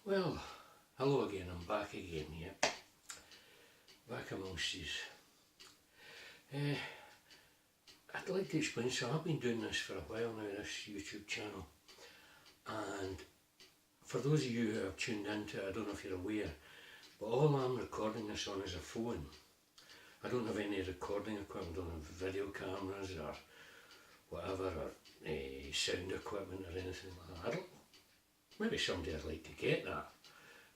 Well, hello again, I'm back again, yeah. Back amongst these. I'd like to explain, so I've been doing this for a while now, this YouTube channel. And for those of you who have tuned into it, I don't know if you're aware, but all I'm recording this on is a phone. I don't have any recording equipment, I don't have video cameras or whatever, or sound equipment or anything like that. Maybe someday I'd like to get that,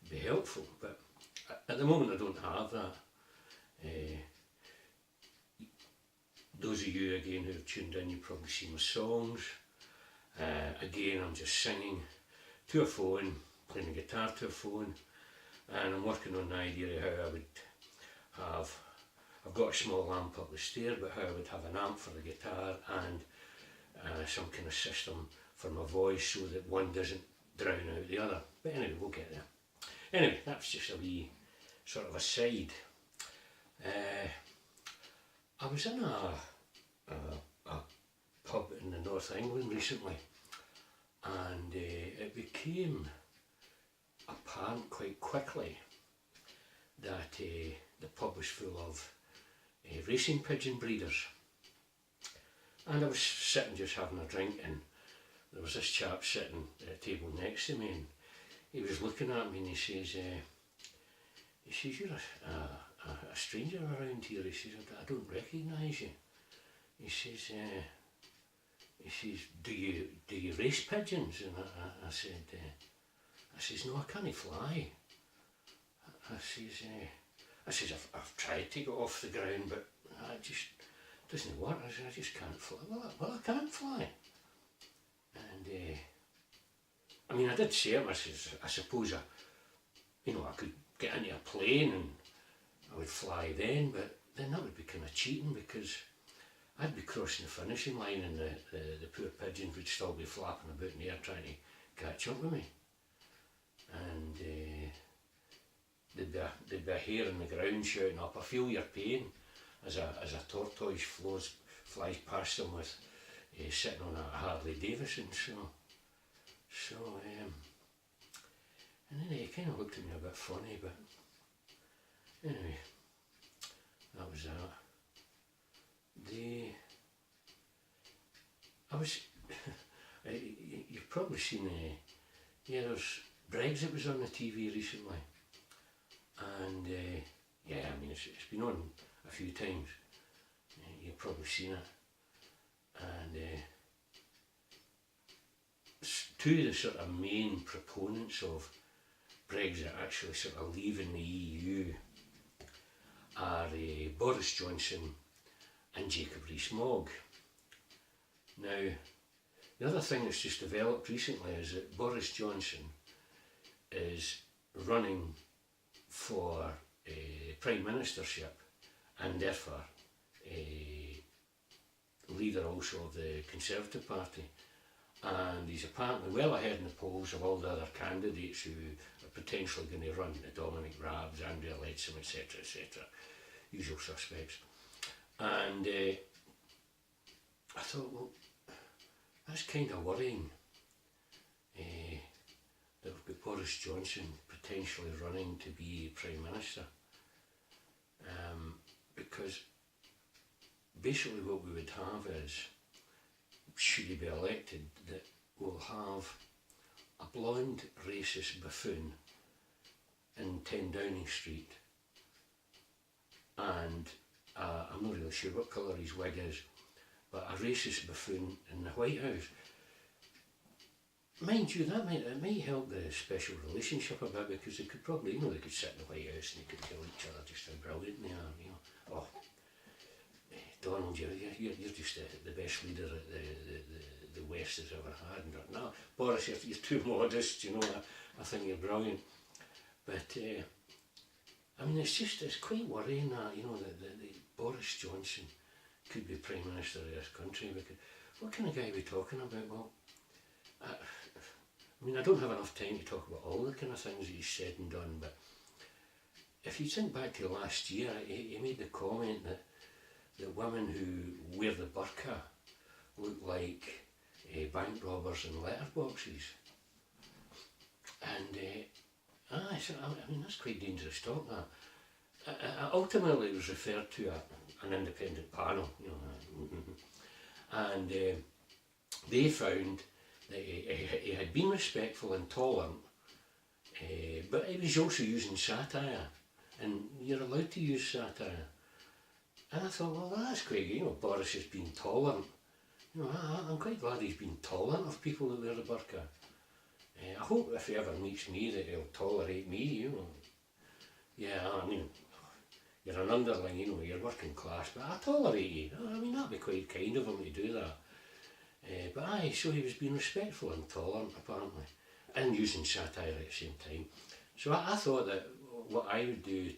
it'd be helpful, but at the moment I don't have that. Those of you again who have tuned in, you've probably seen my songs. Again, I'm just singing to a phone, playing the guitar to a phone, and I'm working on the idea of how I would have, I've got a small amp up the stair, but how I would have an amp for the guitar and some kind of system for my voice so that one doesn't drown out the other. But anyway, we'll get there. Anyway, that's just a wee sort of aside. I was in a pub in the North of England recently, and it became apparent quite quickly that the pub was full of racing pigeon breeders. And I was sitting just having a drink, and there was this chap sitting at a table next to me, and he was looking at me and he says, you're a stranger around here. He says, I don't recognise you. He says, do you race pigeons? And I said, no, I can't fly. I says, I've tried to get off the ground, but it just doesn't work. I just can't fly. Well, I can't fly. And I mean, I did say it. I suppose I could get into a plane and I would fly then, but then that would be kind of cheating, because I'd be crossing the finishing line and the poor pigeons would still be flapping about in the air trying to catch up with me. And there'd be a hare on the ground shouting up, I feel your pain, as a tortoise flies past them with sitting on a Harley Davidson. And then he kind of looked at me a bit funny, but anyway, that was that. You've probably seen, there's Brexit was on the TV recently, and I mean it's been on a few times. You've probably seen it, and two of the sort of main proponents of Brexit actually sort of leaving the EU are Boris Johnson and Rees Mogg. Now, the other thing that's just developed recently is that Boris Johnson is running for Prime Ministership and therefore leader also of the Conservative Party. And he's apparently well ahead in the polls of all the other candidates who are potentially going to run, Dominic Raabs, Andrea Leadsom, etc., usual suspects. And I thought, well, that's kind of worrying, that we've got Boris Johnson potentially running to be Prime Minister, because basically what we would have is, should he be elected, that we'll have a blonde racist buffoon in 10 Downing Street, and I'm not really sure what colour his wig is, but a racist buffoon in the White House. Mind you, it might help the special relationship a bit, because they could probably, they could sit in the White House and they could tell each other just how brilliant they are, Oh, Donald, you're just the best leader that the West has ever had. And no, Boris, you're too modest, I think you're brilliant. But I mean, it's quite worrying that, that Boris Johnson could be Prime Minister of this country, because what kind of guy are we talking about? Well, I mean, I don't have enough time to talk about all the kind of things that he's said and done, but if you think back to last year, he made the comment that the women who wear the burqa look like bank robbers in letterboxes. And Aye, so, I mean, that's quite dangerous talk, that. Ultimately, it was referred to an independent panel, you know, and they found that he had been respectful and tolerant, but he was also using satire, and you're allowed to use satire. And I thought, well, that's great, you know, Boris has been tolerant. You know, I'm quite glad he's been tolerant of people that wear the burqa. I hope if he ever meets me that he'll tolerate me, you know. Yeah, I mean, you're an underling, you know, you're working class, but I tolerate you. I mean, that'd be quite kind of him to do that. But aye, so he was being respectful and tolerant, apparently, and using satire at the same time. So I thought that what I would do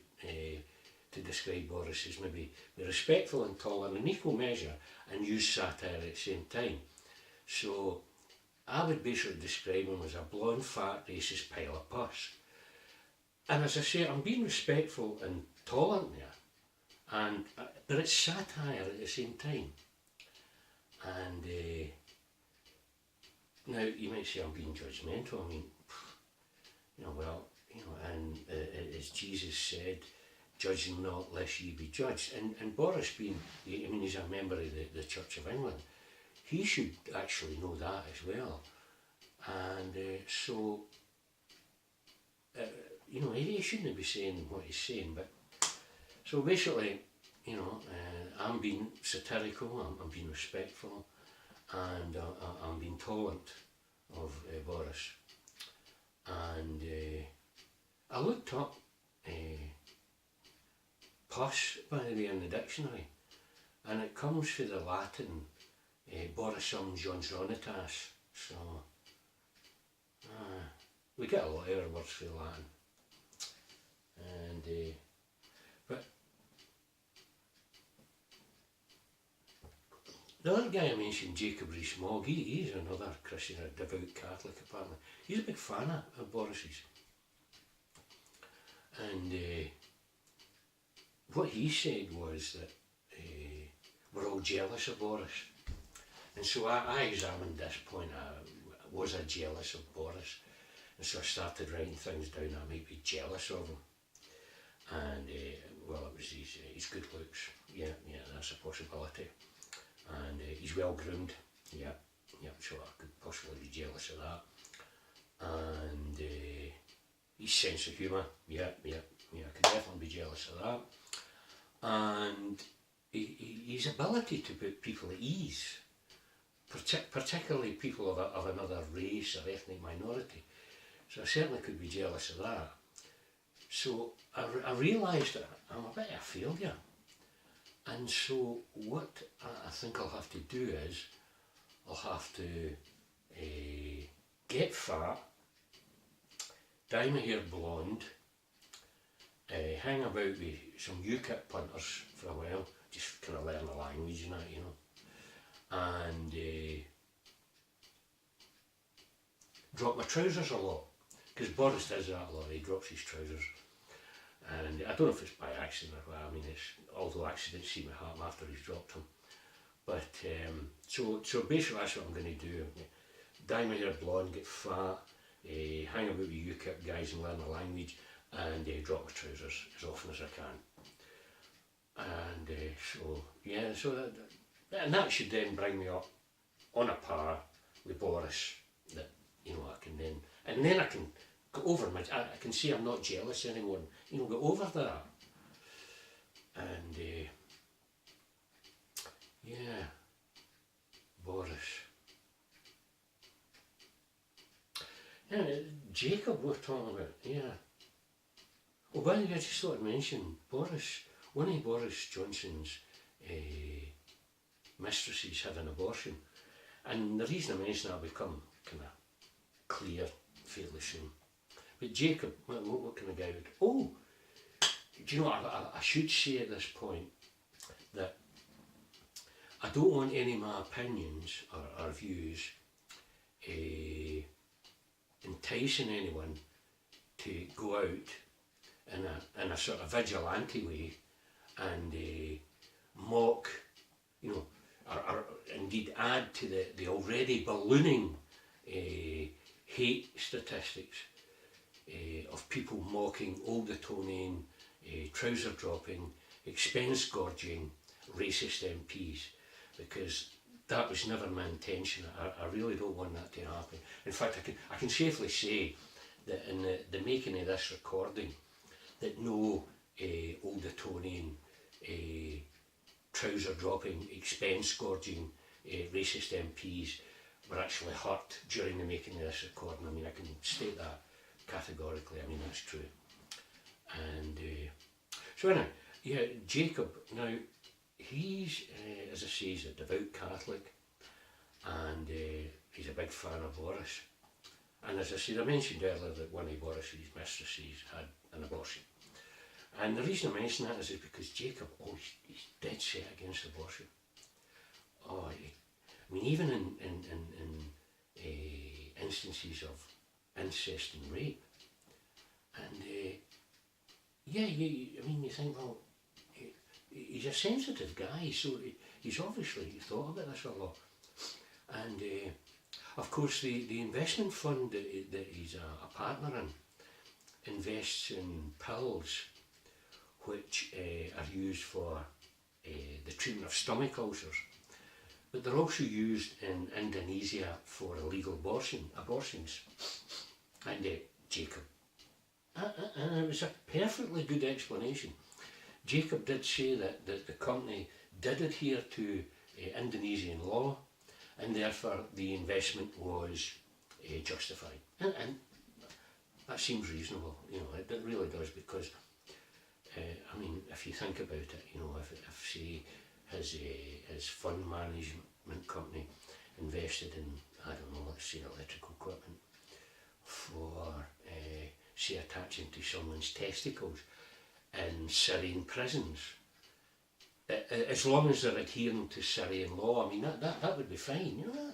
to describe Boris is maybe be respectful and tolerant in equal measure and use satire at the same time. So I would basically describe him as a blonde, fat, racist pile of pus. And as I say, I'm being respectful and tolerant there, and but it's satire at the same time. And now you might say I'm being judgmental. I mean, you know, well, you know, and as Jesus said, "Judge not, lest ye be judged." And Boris, being, I mean, he's a member of the Church of England, he should actually know that as well. And so, you know, he shouldn't be saying what he's saying. But so basically, you know, I'm being satirical, I'm being respectful, and I'm being tolerant of Boris. And I looked up pus, by the way, in the dictionary, and it comes from the Latin Borisum Johnsonitas. So we get a lot of our words from Latin. And but the other guy I mentioned, Jacob Rees Mogg, he's another Christian, a devout Catholic apparently. He's a big fan of Boris's. And what he said was that we're all jealous of Boris. And so I examined this point. Was I jealous of Boris? And so I started writing things down I might be jealous of him. And well, it was his good looks. Yeah, that's a possibility. And he's well groomed. Yeah, so I could possibly be jealous of that. And his sense of humour. Yeah, I could definitely be jealous of that. And his ability to put people at ease, particularly people of another race or ethnic minority. So I certainly could be jealous of that. So I realised that I'm a bit of a failure. And so what I think I'll have to do is, I'll have to get fat, dye my hair blonde, hang about with some UKIP punters for a while, just kind of learn the language and that, you know. And drop my trousers a lot, because Boris does that a lot, he drops his trousers. And I don't know if it's by accident or what, I mean, although accidents seem to happen after he's dropped them. But so basically that's what I'm going to do. Dye my hair blonde, get fat, hang about with UKIP guys and learn the language, and drop my trousers as often as I can. And and that should then bring me up on a par with Boris, that, you know, I can then, and then I can go over I can say I'm not jealous anymore, you know, go over that. And yeah, Boris. Yeah, Jacob we're talking about, yeah. Oh, by the way, I just thought I'd mention Boris, one of Boris Johnson's mistresses had an abortion. And the reason I mention that will become kind of clear fairly soon. But Jacob, what kind of guy would... Oh, do you know what, I should say at this point that I don't want any of my opinions or views enticing anyone to go out in a sort of vigilante way and mock, you know, or indeed add to the already ballooning hate statistics of people mocking old Etonian, trouser dropping, expense gorging, racist MPs, because that was never my intention. I really don't want that to happen. In fact, I can safely say that in the making of this recording, that no old Etonian, trouser dropping, expense gorging, racist MPs were actually hurt during the making of this recording. I mean, I can state that categorically. I mean, that's true. And so anyway, yeah, Jacob, now he's, as I say, he's a devout Catholic, and he's a big fan of Boris. And as I said, I mentioned earlier that one of Boris's mistresses had an abortion. And the reason I mention that is because Jacob, he's dead set against abortion. I mean, even in instances of incest and rape. And yeah, I mean, you think, well, he's a sensitive guy, so he's obviously thought about this a lot. And of course, the investment fund that he's a partner in invests in pills which are used for the treatment of stomach ulcers, but they're also used in Indonesia for illegal abortions. And Jacob, and it was a perfectly good explanation. Jacob did say that the company did adhere to Indonesian law, and therefore the investment was justified. And that seems reasonable, you know, it really does, because I mean, if you think about it, you know, if say his fund management company invested in, I don't know, let's say electrical equipment for say attaching to someone's testicles in Syrian prisons, as long as they're adhering to Syrian law, I mean, that would be fine, you know,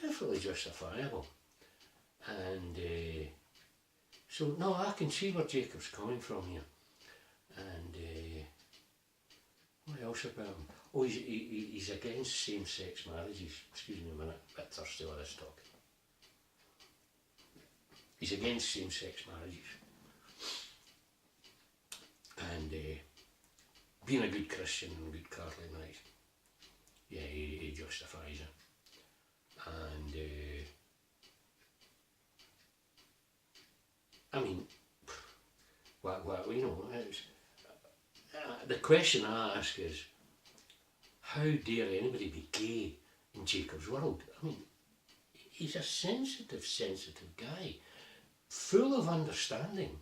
perfectly justifiable. And so, no, I can see where Jacob's coming from here. And what else about him? Oh, he's against same-sex marriages. Excuse me a minute, a bit thirsty with this talk. He's against same-sex marriages. And being a good Christian and a good Catholic, right? Yeah, he justifies it. And I mean, what you know, the question I ask is, how dare anybody be gay in Jacob's world? I mean, he's a sensitive guy, full of understanding.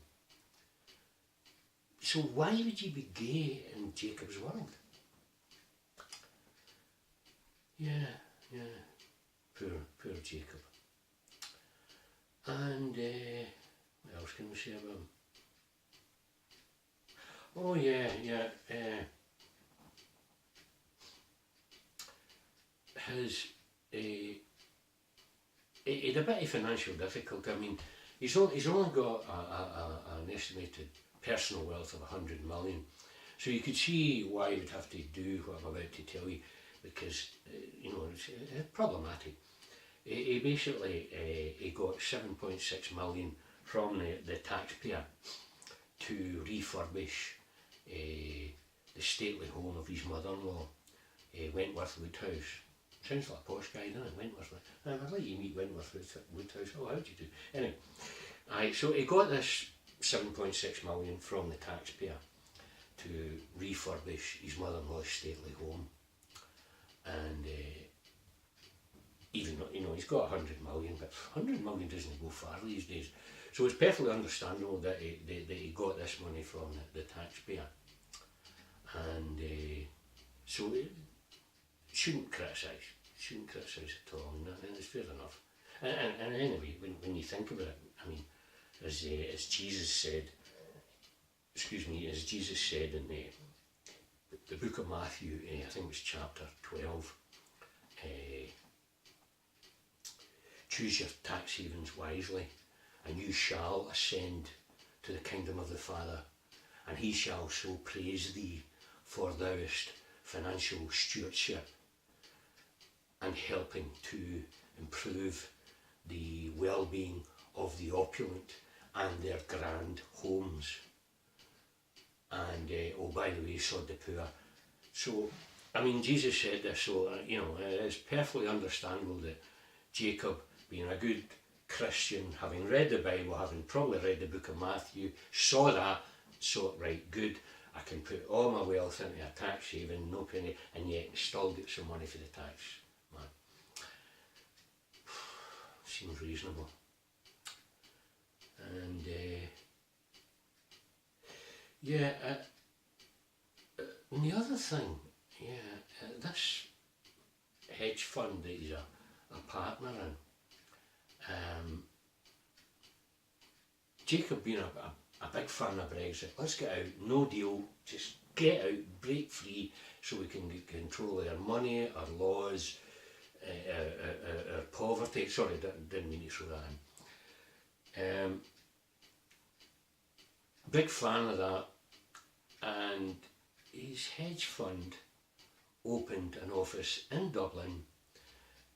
So why would you be gay in Jacob's world? Yeah, poor Jacob. And what else can we say about him? Oh yeah. He had a bit of financial difficulty. I mean, he's only got an estimated personal wealth of 100 million. So you could see why he would have to do what I'm about to tell you, because you know, it's problematic. He basically he got 7.6 million from the taxpayer to refurbish the stately home of his mother-in-law, Wentworth Woodhouse. Sounds like a posh guy, doesn't it? Wentworth. I'd like you to meet Wentworth Woodhouse. Oh, how'd you do? Anyway, so he got this 7.6 million from the taxpayer to refurbish his mother-in-law's stately home. And even, you know, he's got 100 million, but 100 million doesn't go far these days. So it's perfectly understandable that he got this money from the taxpayer. And so shouldn't criticise at all, and it's fair enough. And anyway, when you think about it, I mean, as Jesus said in the book of Matthew, I think it was chapter 12, choose your tax havens wisely, and you shall ascend to the kingdom of the Father, and he shall so praise thee, for thou'st financial stewardship and helping to improve the well-being of the opulent and their grand homes. And, oh, by the way, sod the poor. So, I mean, Jesus said this, so, you know, it's perfectly understandable that Jacob, being a good Christian, having read the Bible, having probably read the book of Matthew, saw that, saw it, right, good, I can put all my wealth into a tax haven, no penny, and yet still get some money for the tax man. Seems reasonable. And and the other thing, this hedge fund that he's a partner in, Jacob being a big fan of Brexit, let's get out, no deal, just get out, break free, so we can get control of our money, our laws, our poverty. Sorry, didn't mean to throw that in. Big fan of that, and his hedge fund opened an office in Dublin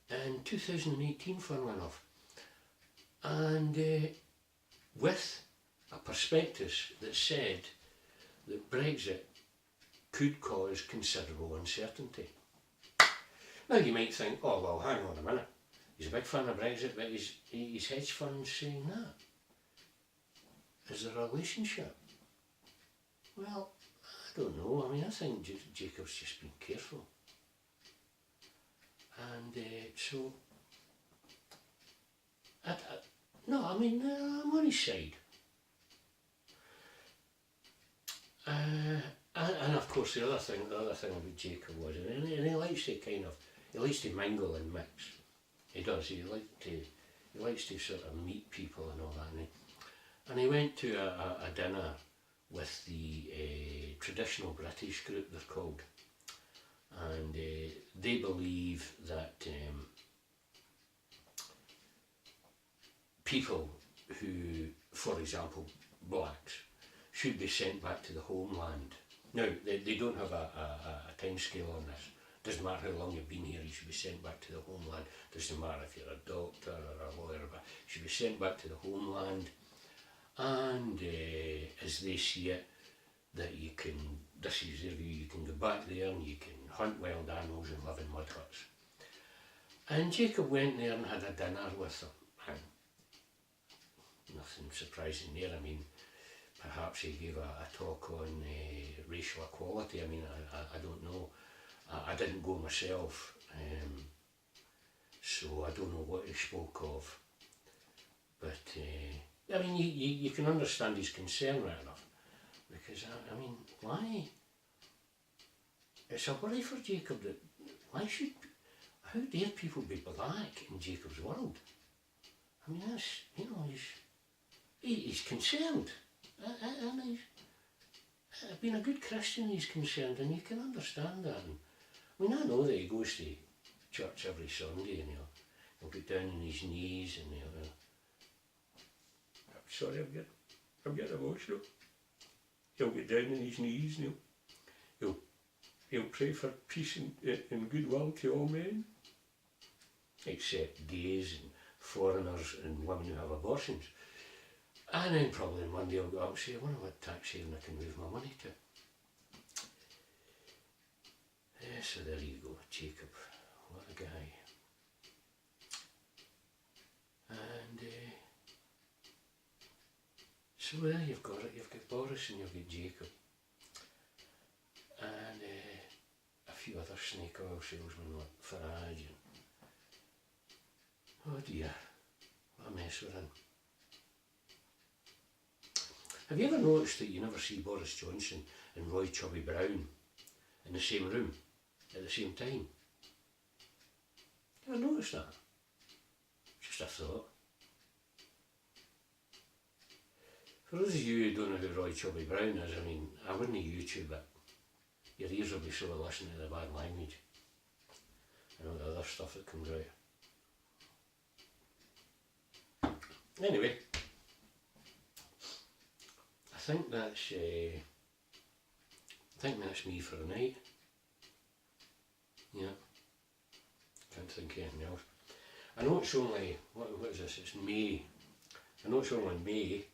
in 2018, funnily enough, and with a prospectus that said that Brexit could cause considerable uncertainty. Now you might think, oh well, hang on a minute, he's a big fan of Brexit, but his hedge fund's saying that. Is there a relationship? Well, I don't know. I mean, I think Jacob's just been careful. And so, no, I mean, I'm on his side. And of course, the other thing about Jacob was, and he likes to he likes to mingle and mix. He does. He likes to sort of meet people and all that. And he went to a dinner with the traditional British group, they're called, and they believe that people who, for example, blacks, should be sent back to the homeland. Now, they don't have a time scale on this. Doesn't matter how long you've been here, you should be sent back to the homeland. Doesn't matter if you're a doctor or a lawyer, but you should be sent back to the homeland. And as they see it, that this is their view, you can go back there and you can hunt wild animals and live in mud huts. And Jacob went there and had a dinner with them. And nothing surprising there. I mean, perhaps he gave a talk on racial equality. I mean, I don't know. I didn't go myself, so I don't know what he spoke of. But I mean, you can understand his concern right enough, because I mean, why? It's a worry for Jacob that how dare people be black in Jacob's world? I mean, that's, you know, he's concerned, and he's being a good Christian, he's concerned, and you can understand that. And, I mean, I know that he goes to church every Sunday, and he'll get down on his knees, and sorry, I'm getting emotional. He'll get down on his knees and he'll pray for peace and goodwill to all men, except gays and foreigners and women who have abortions. And then probably one day I'll go up and say, I wonder what tax haven I can move my money to. Yeah, so there you go, Jacob. What a guy. And so there you've got it. You've got Boris and you've got Jacob. And a few other snake oil salesmen like Farage. Oh dear, what a mess we're in. Have you ever noticed that you never see Boris Johnson and Roy Chubby Brown in the same room at the same time? You ever noticed that? Just a thought. For those of you who don't know who Roy Chubby Brown is, I mean, I wouldn't YouTube it. Your ears will be so listening to the bad language and all the other stuff that comes out. Anyway, I think that's me for the night. Yeah, can't think of anything else. I know it's only, what is this, it's May. I know it's only May,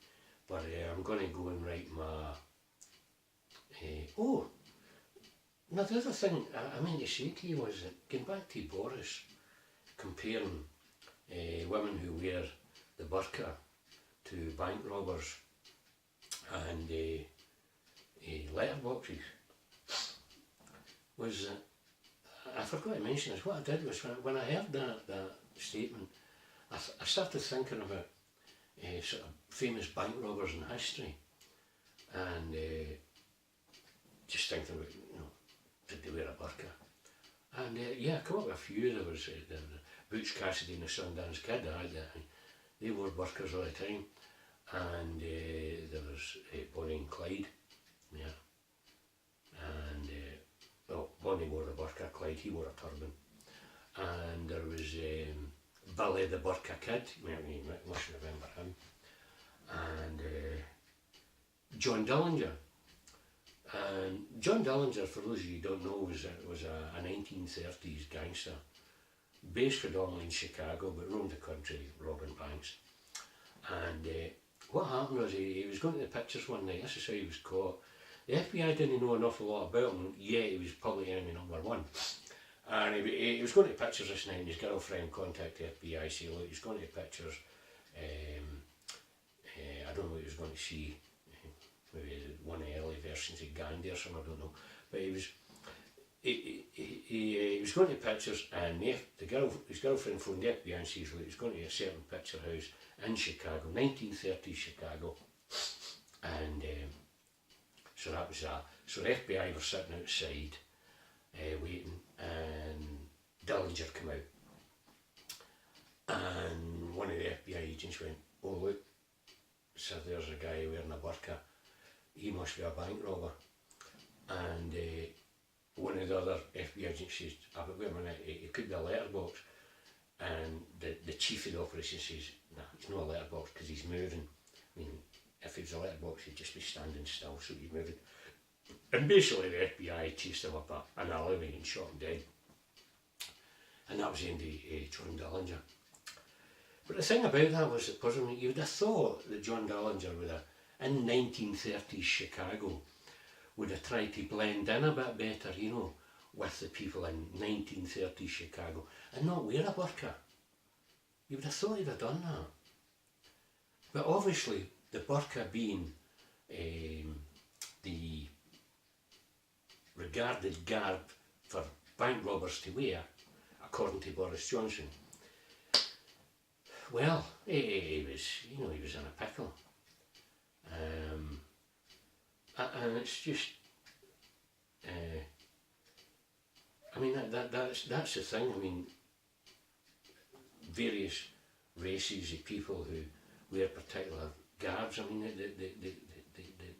But I'm going to go and write my... oh, now the other thing I meant to say to you was that, going back to Boris, comparing women who wear the burqa to bank robbers and letterboxes, was I forgot to mention this. What I did was when I heard that statement, I started thinking about sort of famous bank robbers in history, and just thinking about, did they wear a burqa? And yeah, I come up with a few. There was the Butch Cassidy and the Sundance Kid. They wore burqas all the time, and there was Bonnie and Clyde, yeah, and well, Bonnie wore a burqa, Clyde he wore a turban, and there was Billy the Burqa Kid, you must remember him, and John Dillinger. And John Dillinger, for those of you who don't know, was a 1930s gangster, based predominantly in Chicago, but roamed the country robbing banks. And what happened was he was going to the pictures one night. This is how he was caught. The FBI didn't know an awful lot about him, yet he was public enemy number one. And he was going to pictures this night, and his girlfriend contacted the FBI, saying, look, he's going to pictures. I don't know what he was going to see. Maybe one of the early versions of Gandhi or something, I don't know. But he was going to pictures, and his girlfriend phoned the FBI and says, look, he's going to a certain picture house in Chicago, 1930s Chicago. And so that was that. So the FBI were sitting outside waiting, and Dillinger came out. And one of the FBI agents went, oh look, so there's a guy wearing a burqa. He must be a bank robber. And one of the other FBI agents says, but wait a minute, it could be a letterbox. And the chief of the operation says, no, it's not a letterbox because he's moving. I mean, if it was a letterbox, he'd just be standing still, so he's moving. And basically the FBI chased him up an alleyway and shot him dead. And that was the end of John Dillinger. But the thing about that was that puzzled me. You would have thought that John Dillinger would have, in 1930s Chicago, would have tried to blend in a bit better, with the people in 1930s Chicago and not wear a burqa. You would have thought he'd have done that. But obviously, the burqa being the regarded garb for bank robbers to wear, according to Boris Johnson, well, he was in a pickle. And it's just, I mean, that's the thing. I mean, various races of people who wear particular garbs. I mean,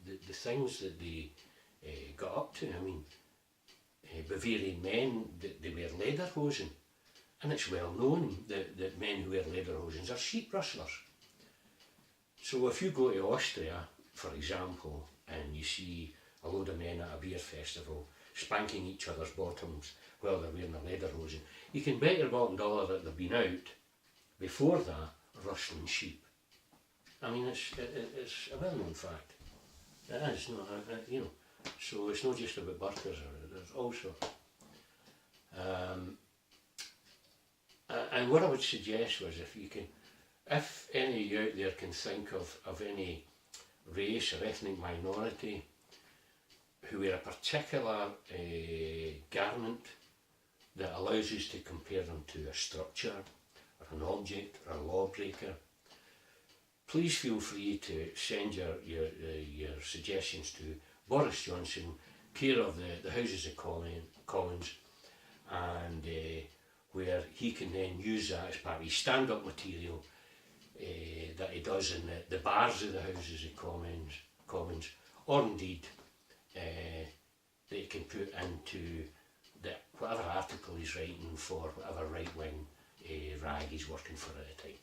the things that they got up to. I mean, Bavarian men, they wear lederhosen, and it's well known that men who wear lederhosen are sheep rustlers. So if you go to Austria, for example, and you see a load of men at a beer festival spanking each other's bottoms while they're wearing a lederhosen, you can bet your bottom dollar that they've been out before that rustling sheep. I mean, it's a well-known fact. It is, so it's not just about burqas, there's also. And what I would suggest was, if any of you out there can think of any race or ethnic minority who wear a particular garment that allows us to compare them to a structure or an object or a lawbreaker, please feel free to send your suggestions to Boris Johnson, care of the Houses of Commons, and where he can then use that as part of his stand-up material that he does in the bars of the Houses of Commons, or indeed that he can put into whatever article he's writing for whatever right-wing rag he's working for at the time.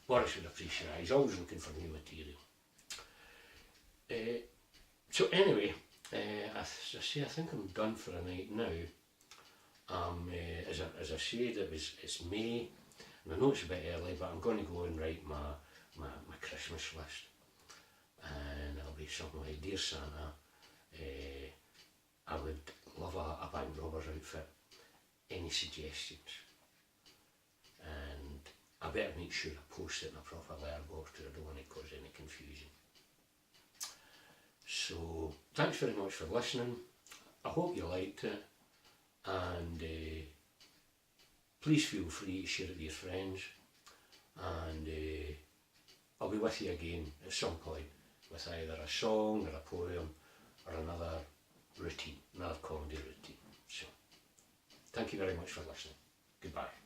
Boris would appreciate that. He's always looking for new material. So anyway, as I say, I think I'm done for a night now. As I said, it's May, and I know it's a bit early, but I'm going to go and write my Christmas list. be something like, "Dear Santa, I would love a bank robber's outfit. Any suggestions?" And I better make sure I post it in a proper letterbox because I don't want to cause any confusion. So thanks very much for listening. I hope you liked it, and please feel free to share it with your friends, and I'll be with you again at some point with either a song or a poem or another routine, another comedy routine. So thank you very much for listening. Goodbye.